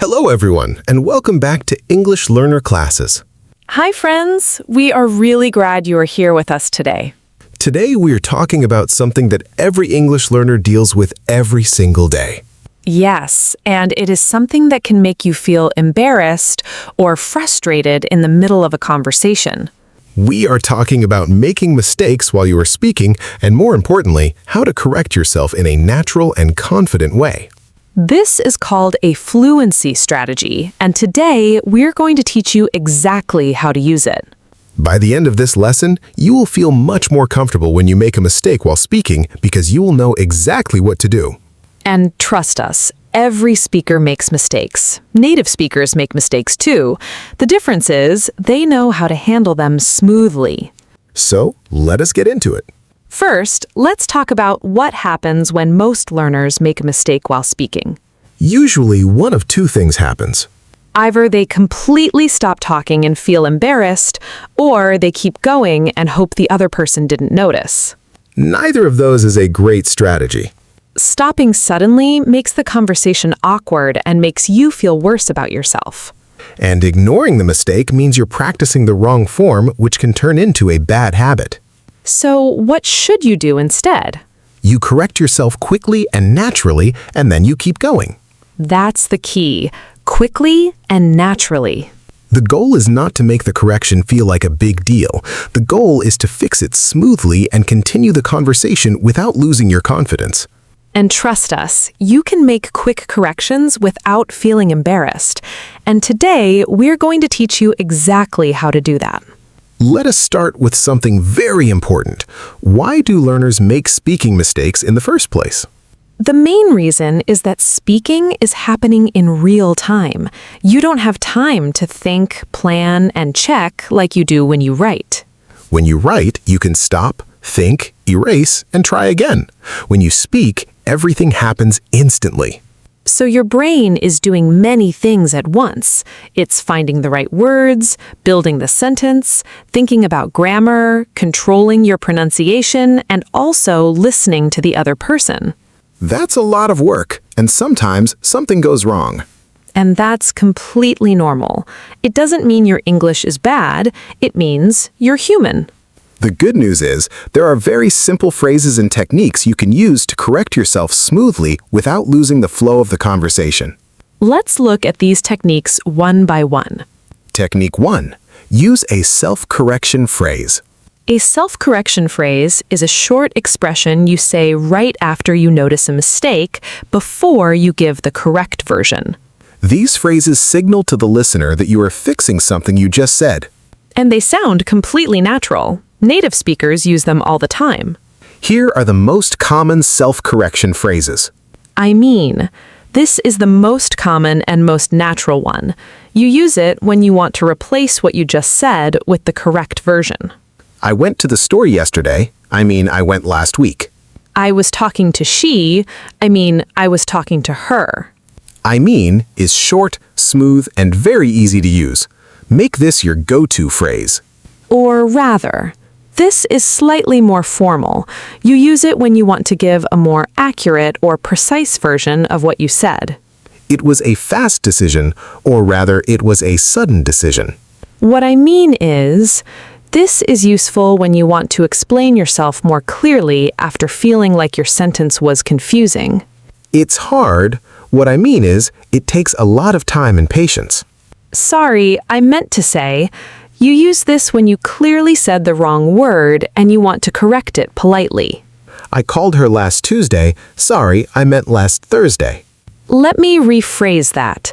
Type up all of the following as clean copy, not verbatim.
Hello everyone, and welcome back to English Learner Classes. Hi friends, we are really glad you are here with us today. Today we are talking about something that every English learner deals with every single day. Yes, and it is something that can make you feel embarrassed or frustrated in the middle of a conversation. We are talking about making mistakes while you are speaking, and more importantly, how to correct yourself in a natural and confident way. This is called a fluency strategy, and today we're going to teach you exactly how to use it. By the end of this lesson, you will feel much more comfortable when you make a mistake while speaking because you will know exactly what to do. And trust us, every speaker makes mistakes. Native speakers make mistakes too. The difference is they know how to handle them smoothly. So, let us get into it. First, let's talk about what happens when most learners make a mistake while speaking. Usually, one of two things happens. Either they completely stop talking and feel embarrassed, or they keep going and hope the other person didn't notice. Neither of those is a great strategy. Stopping suddenly makes the conversation awkward and makes you feel worse about yourself. And ignoring the mistake means you're practicing the wrong form, which can turn into a bad habit. So what should you do instead? You correct yourself quickly and naturally, and then you keep going. That's the key. Quickly and naturally. The goal is not to make the correction feel like a big deal. The goal is to fix it smoothly and continue the conversation without losing your confidence. And trust us, you can make quick corrections without feeling embarrassed. And today, we're going to teach you exactly how to do that. Let us start with something very important. Why do learners make speaking mistakes in the first place? The main reason is that speaking is happening in real time. You don't have time to think, plan, and check like you do when you write. When you write, you can stop, think, erase, and try again. When you speak, everything happens instantly. So your brain is doing many things at once. It's finding the right words, building the sentence, thinking about grammar, controlling your pronunciation, and also listening to the other person. That's a lot of work, and sometimes something goes wrong. And that's completely normal. It doesn't mean your English is bad, it means you're human. The good news is, there are very simple phrases and techniques you can use to correct yourself smoothly without losing the flow of the conversation. Let's look at these techniques one by one. Technique 1. Use a self-correction phrase. A self-correction phrase is a short expression you say right after you notice a mistake before you give the correct version. These phrases signal to the listener that you are fixing something you just said. And they sound completely natural. Native speakers use them all the time. Here are the most common self-correction phrases. I mean, this is the most common and most natural one. You use it when you want to replace what you just said with the correct version. I went to the store yesterday. I went last week. I was talking to she. I was talking to her. I mean is short, smooth, and very easy to use. Make this your go-to phrase. Or rather, this is slightly more formal. You use it when you want to give a more accurate or precise version of what you said. It was a fast decision, or rather, it was a sudden decision. What I mean is, this is useful when you want to explain yourself more clearly after feeling like your sentence was confusing. It's hard. What I mean is, it takes a lot of time and patience. Sorry, I meant to say, you use this when you clearly said the wrong word and you want to correct it politely. I called her last Tuesday. Sorry, I meant last Thursday. Let me rephrase that.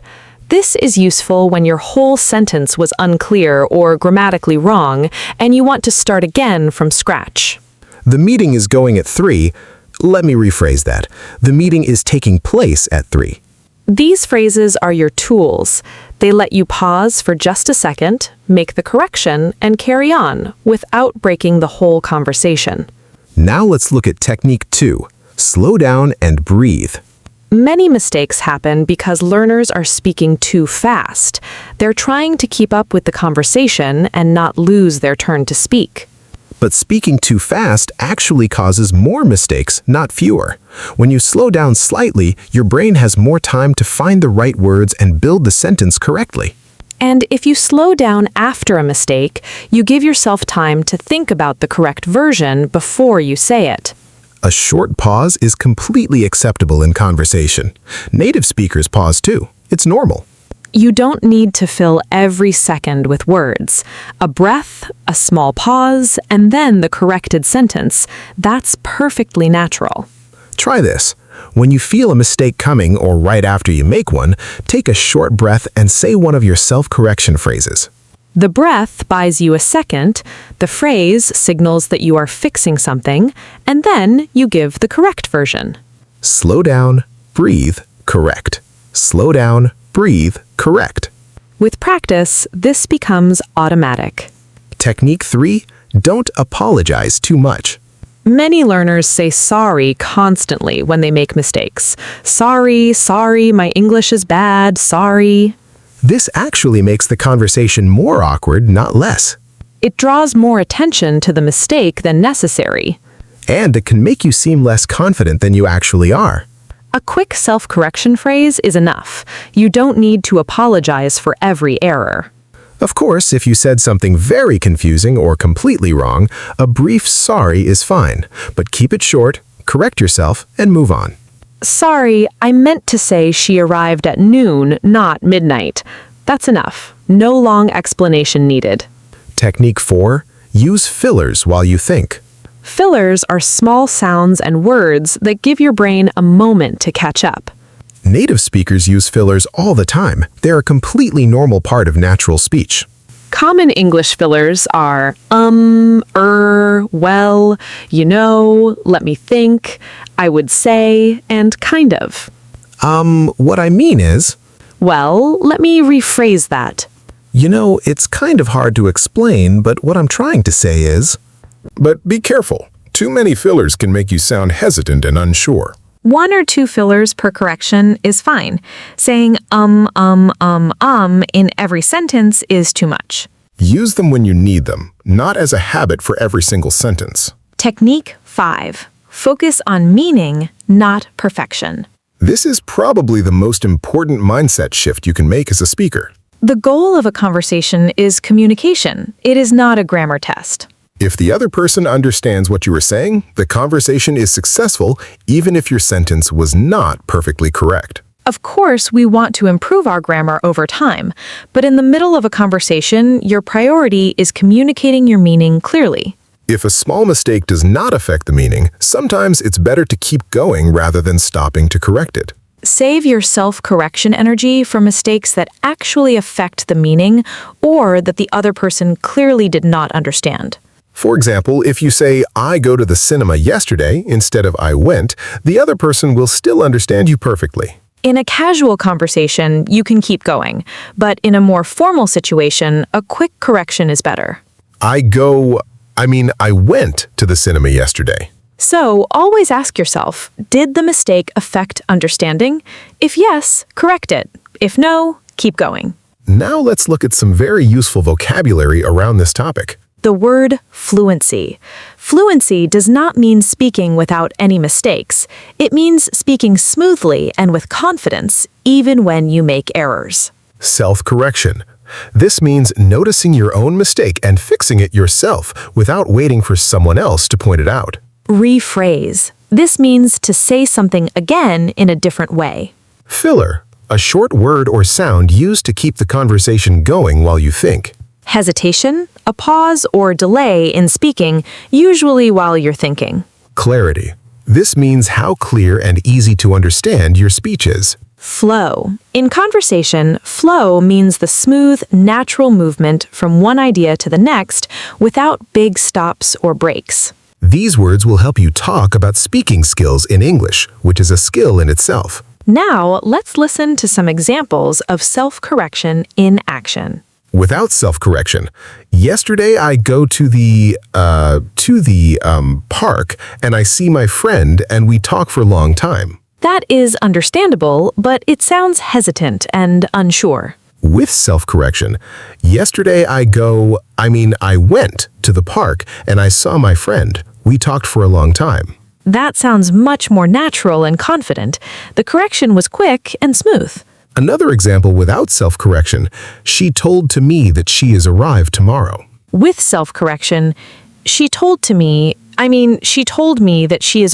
This is useful when your whole sentence was unclear or grammatically wrong and you want to start again from scratch. The meeting is going at 3. Let me rephrase that. The meeting is taking place at 3. These phrases are your tools. They let you pause for just a second, make the correction, and carry on without breaking the whole conversation. Now let's look at technique 2. Slow down and breathe. Many mistakes happen because learners are speaking too fast. They're trying to keep up with the conversation and not lose their turn to speak. But speaking too fast actually causes more mistakes, not fewer. When you slow down slightly, your brain has more time to find the right words and build the sentence correctly. And if you slow down after a mistake, you give yourself time to think about the correct version before you say it. A short pause is completely acceptable in conversation. Native speakers pause too. It's normal. You don't need to fill every second with words. A breath, a small pause, and then the corrected sentence. That's perfectly natural. Try this. When you feel a mistake coming or right after you make one, take a short breath and say one of your self-correction phrases. The breath buys you a second, the phrase signals that you are fixing something, and then you give the correct version. Slow down, breathe, correct. Slow down, breathe, correct. With practice, this becomes automatic. Technique 3, don't apologize too much. Many learners say sorry constantly when they make mistakes. Sorry, my English is bad, sorry. This actually makes the conversation more awkward, not less. It draws more attention to the mistake than necessary. And it can make you seem less confident than you actually are. A quick self-correction phrase is enough. You don't need to apologize for every error. Of course, if you said something very confusing or completely wrong, a brief sorry is fine, but keep it short, correct yourself, and move on. Sorry, I meant to say she arrived at noon, not midnight. That's enough. No long explanation needed. Technique 4, use fillers while you think. Fillers are small sounds and words that give your brain a moment to catch up. Native speakers use fillers all the time. They're a completely normal part of natural speech. Common English fillers are well, you know, let me think, I would say, and kind of. What I mean is... Well, let me rephrase that. You know, it's kind of hard to explain, but what I'm trying to say is... But be careful. Too many fillers can make you sound hesitant and unsure. 1 or 2 fillers per correction is fine. Saying in every sentence is too much. Use them when you need them, not as a habit for every single sentence. Technique 5. Focus on meaning, not perfection. This is probably the most important mindset shift you can make as a speaker. The goal of a conversation is communication. It is not a grammar test. If the other person understands what you were saying, the conversation is successful even if your sentence was not perfectly correct. Of course, we want to improve our grammar over time, but in the middle of a conversation, your priority is communicating your meaning clearly. If a small mistake does not affect the meaning, sometimes it's better to keep going rather than stopping to correct it. Save your self-correction energy for mistakes that actually affect the meaning or that the other person clearly did not understand. For example, if you say, I go to the cinema yesterday instead of I went, the other person will still understand you perfectly. In a casual conversation, you can keep going, but in a more formal situation, a quick correction is better. I went to the cinema yesterday. So, always ask yourself, did the mistake affect understanding? If yes, correct it. If no, keep going. Now let's look at some very useful vocabulary around this topic. The word fluency. Fluency does not mean speaking without any mistakes. It means speaking smoothly and with confidence, even when you make errors. Self-correction. This means noticing your own mistake and fixing it yourself without waiting for someone else to point it out. Rephrase. This means to say something again in a different way. Filler. A short word or sound used to keep the conversation going while you think. Hesitation, a pause or delay in speaking, usually while you're thinking. Clarity. This means how clear and easy to understand your speech is. Flow. In conversation, flow means the smooth, natural movement from one idea to the next without big stops or breaks. These words will help you talk about speaking skills in English, which is a skill in itself. Now, let's listen to some examples of self-correction in action. Without self-correction, yesterday I go to the park and I see my friend and we talk for a long time. That is understandable, but it sounds hesitant and unsure. With self-correction, yesterday I went to the park and I saw my friend. We talked for a long time. That sounds much more natural and confident. The correction was quick and smooth. Another example without self-correction, she told to me that she has arrived tomorrow. With self-correction, she told me that she is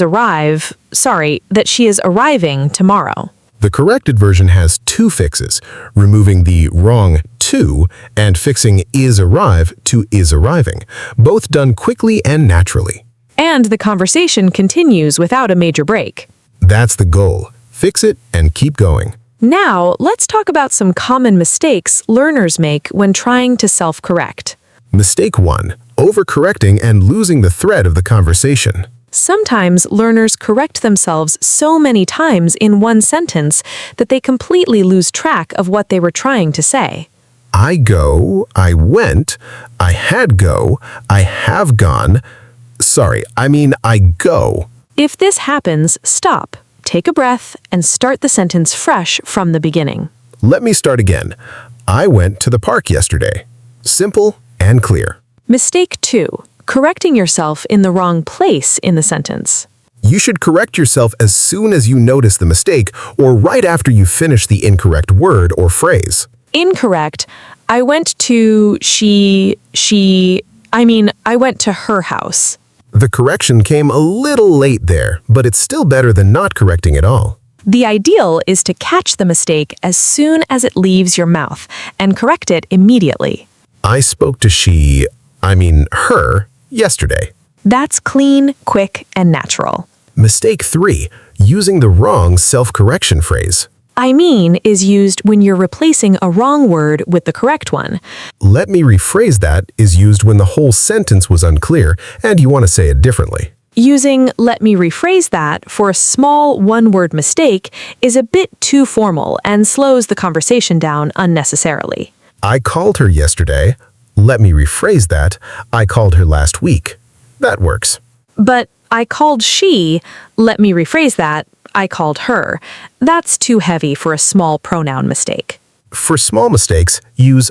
arriving tomorrow. The corrected version has two fixes, removing the wrong to and fixing is arrive to is arriving, both done quickly and naturally. And the conversation continues without a major break. That's the goal. Fix it and keep going. Now, let's talk about some common mistakes learners make when trying to self-correct. Mistake 1. Overcorrecting and losing the thread of the conversation. Sometimes learners correct themselves so many times in one sentence that they completely lose track of what they were trying to say. I go, I went, I had go, I have gone. I go. If this happens, stop, take a breath, and start the sentence fresh from the beginning. Let me start again. I went to the park yesterday. Simple and clear. Mistake 2. Correcting yourself in the wrong place in the sentence. You should correct yourself as soon as you notice the mistake or right after you finish the incorrect word or phrase. Incorrect. I went to her house. The correction came a little late there, but it's still better than not correcting at all. The ideal is to catch the mistake as soon as it leaves your mouth and correct it immediately. I spoke to her, yesterday. That's clean, quick, and natural. Mistake 3. Using the wrong self-correction phrase. Is used when you're replacing a wrong word with the correct one. Let me rephrase that is used when the whole sentence was unclear and you want to say it differently. Using let me rephrase that for a small one-word mistake is a bit too formal and slows the conversation down unnecessarily. I called her yesterday. Let me rephrase that. I called her last week. That works. But I called she. Let me rephrase that. I called her. That's too heavy for a small pronoun mistake. For small mistakes, use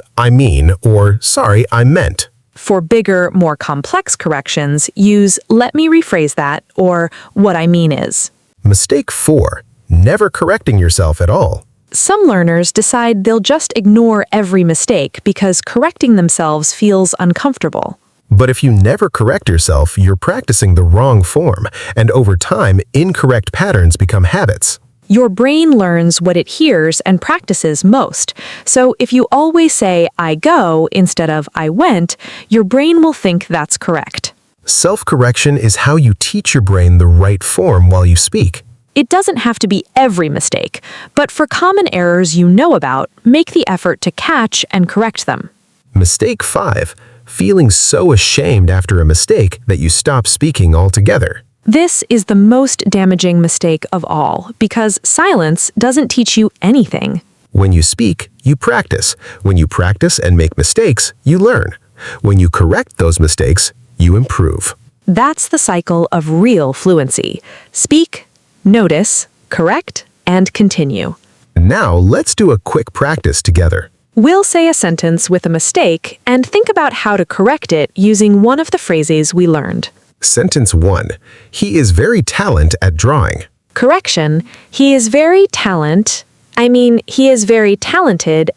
or sorry, I meant. For bigger, more complex corrections, use let me rephrase that or what I mean is. Mistake 4. Never correcting yourself at all. Some learners decide they'll just ignore every mistake because correcting themselves feels uncomfortable. But if you never correct yourself, you're practicing the wrong form, and over time, incorrect patterns become habits. Your brain learns what it hears and practices most. So if you always say, I go, instead of I went, your brain will think that's correct. Self-correction is how you teach your brain the right form while you speak. It doesn't have to be every mistake, but for common errors you know about, make the effort to catch and correct them. Mistake 5. Feeling so ashamed after a mistake that you stop speaking altogether. This is the most damaging mistake of all because silence doesn't teach you anything. When you speak, you practice. When you practice and make mistakes, you learn. When you correct those mistakes, you improve. That's the cycle of real fluency. Speak, notice, correct, and continue. Now let's do a quick practice together. We'll say a sentence with a mistake and think about how to correct it using one of the phrases we learned. Sentence 1. He is very talented at drawing. Correction. He is very talented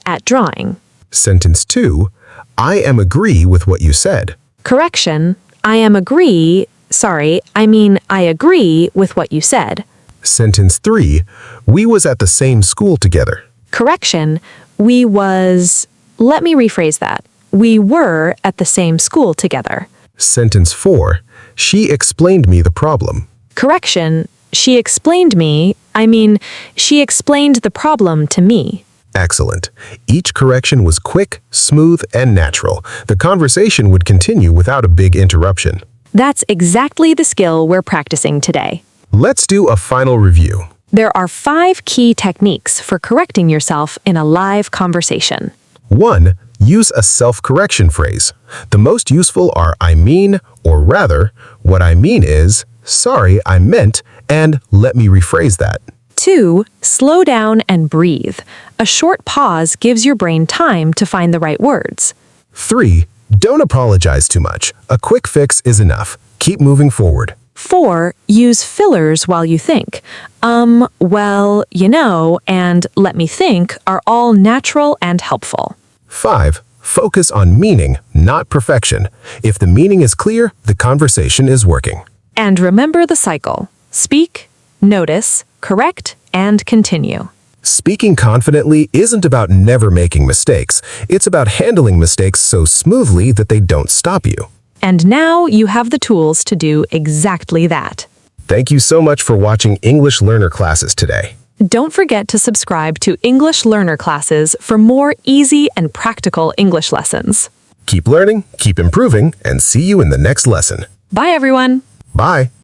at drawing. Sentence 2. I agree with what you said. Correction. I agree with what you said. Sentence 3. We was at the same school together. Correction. We were at the same school together. Sentence 4. She explained me the problem. Correction. She explained the problem to me. Excellent. Each correction was quick, smooth, and natural. The conversation would continue without a big interruption. That's exactly the skill we're practicing today. Let's do a final review. There are 5 key techniques for correcting yourself in a live conversation. 1. Use a self-correction phrase. The most useful are or rather, what I mean is, sorry, I meant, and let me rephrase that. 2. Slow down and breathe. A short pause gives your brain time to find the right words. 3. Don't apologize too much. A quick fix is enough. Keep moving forward. 4. Use fillers while you think. Well, you know, and let me think are all natural and helpful. 5. Focus on meaning, not perfection. If the meaning is clear, the conversation is working. And remember the cycle. Speak, notice, correct, and continue. Speaking confidently isn't about never making mistakes. It's about handling mistakes so smoothly that they don't stop you. And now you have the tools to do exactly that. Thank you so much for watching English Learner classes today. Don't forget to subscribe to English Learner classes for more easy and practical English lessons. Keep learning, keep improving, and see you in the next lesson. Bye, everyone. Bye.